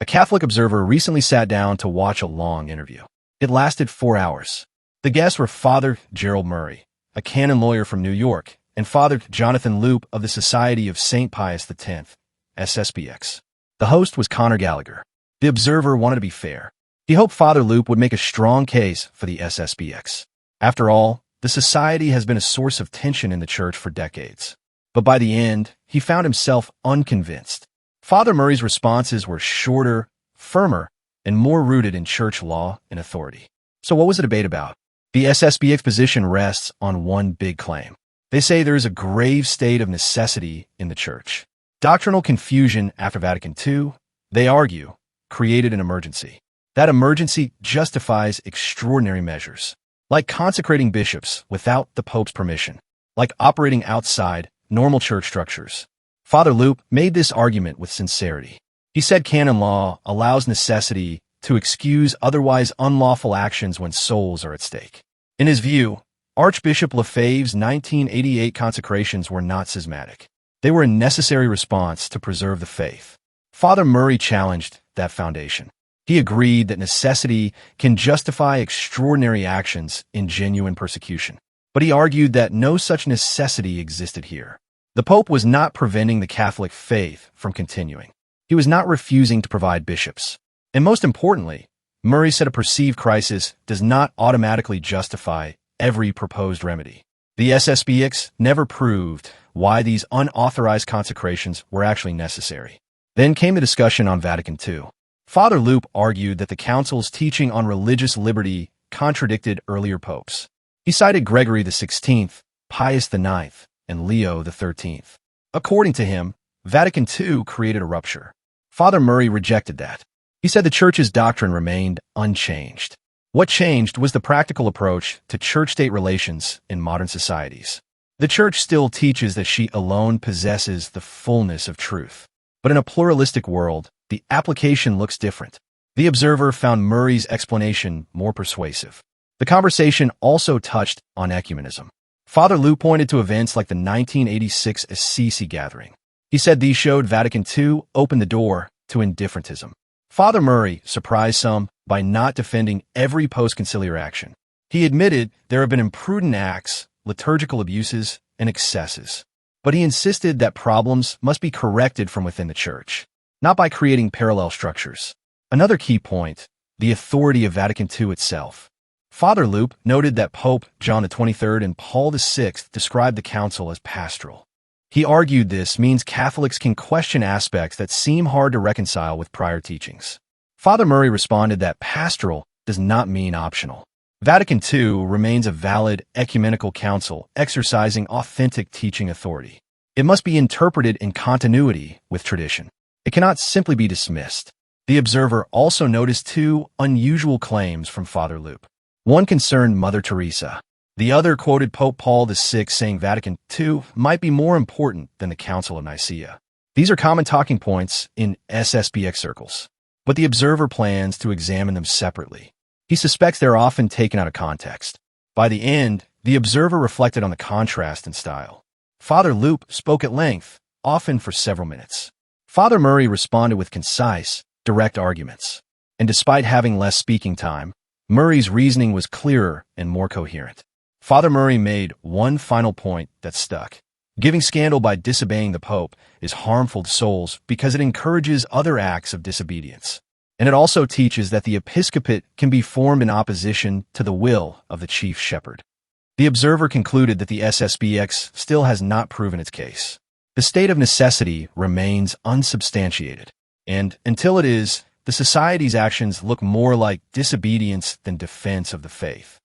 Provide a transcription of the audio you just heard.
A Catholic observer recently sat down to watch a long interview. It lasted 4 hours. The guests were Father Gerald Murray, a Canon lawyer from New York, and Father Jonathan Loop of the Society of St. Pius X, SSPX. The host was Conor Gallagher. The observer wanted to be fair. He hoped Father Loop would make a strong case for the SSPX. After all, the society has been a source of tension in the church for decades. But by the end, he found himself unconvinced. Father Murray's responses were shorter, firmer, and more rooted in church law and authority. So what was the debate about? The SSPX position rests on one big claim. They say there is a grave state of necessity in the church. Doctrinal confusion after Vatican II, they argue, created an emergency. That emergency justifies extraordinary measures, like consecrating bishops without the Pope's permission, like operating outside normal church structures. Father Loop made this argument with sincerity. He said canon law allows necessity to excuse otherwise unlawful actions when souls are at stake. In his view, Archbishop Lefebvre's 1988 consecrations were not schismatic. They were a necessary response to preserve the faith. Father Murray challenged that foundation. He agreed that necessity can justify extraordinary actions in genuine persecution. But he argued that no such necessity existed here. The Pope was not preventing the Catholic faith from continuing. He was not refusing to provide bishops. And most importantly, Murray said a perceived crisis does not automatically justify every proposed remedy. The SSPX never proved why these unauthorized consecrations were actually necessary. Then came the discussion on Vatican II. Father Loop argued that the Council's teaching on religious liberty contradicted earlier popes. He cited Gregory XVI, Pius IX, and Leo XIII. According to him, Vatican II created a rupture. Father Murray rejected that. He said the Church's doctrine remained unchanged. What changed was the practical approach to church-state relations in modern societies. The Church still teaches that she alone possesses the fullness of truth. But in a pluralistic world, the application looks different. The observer found Murray's explanation more persuasive. The conversation also touched on ecumenism. Father Loop pointed to events like the 1986 Assisi gathering. He said these showed Vatican II opened the door to indifferentism. Father Murray surprised some by not defending every post-conciliar action. He admitted there have been imprudent acts, liturgical abuses, and excesses. But he insisted that problems must be corrected from within the Church, not by creating parallel structures. Another key point, the authority of Vatican II itself. Father Loop noted that Pope John XXIII and Paul VI described the council as pastoral. He argued this means Catholics can question aspects that seem hard to reconcile with prior teachings. Father Murray responded that pastoral does not mean optional. Vatican II remains a valid ecumenical council exercising authentic teaching authority. It must be interpreted in continuity with tradition. It cannot simply be dismissed. The observer also noticed two unusual claims from Father Loop. One concerned Mother Teresa. The other quoted Pope Paul VI saying Vatican II might be more important than the Council of Nicaea. These are common talking points in SSPX circles, but the observer plans to examine them separately. He suspects they're often taken out of context. By the end, the observer reflected on the contrast in style. Father Loop spoke at length, often for several minutes. Father Murray responded with concise, direct arguments. And despite having less speaking time, Murray's reasoning was clearer and more coherent. Father Murray made one final point that stuck. Giving scandal by disobeying the Pope is harmful to souls because it encourages other acts of disobedience. And it also teaches that the episcopate can be formed in opposition to the will of the chief shepherd. The observer concluded that the SSPX still has not proven its case. The state of necessity remains unsubstantiated. And until it is, the society's actions look more like disobedience than defense of the faith.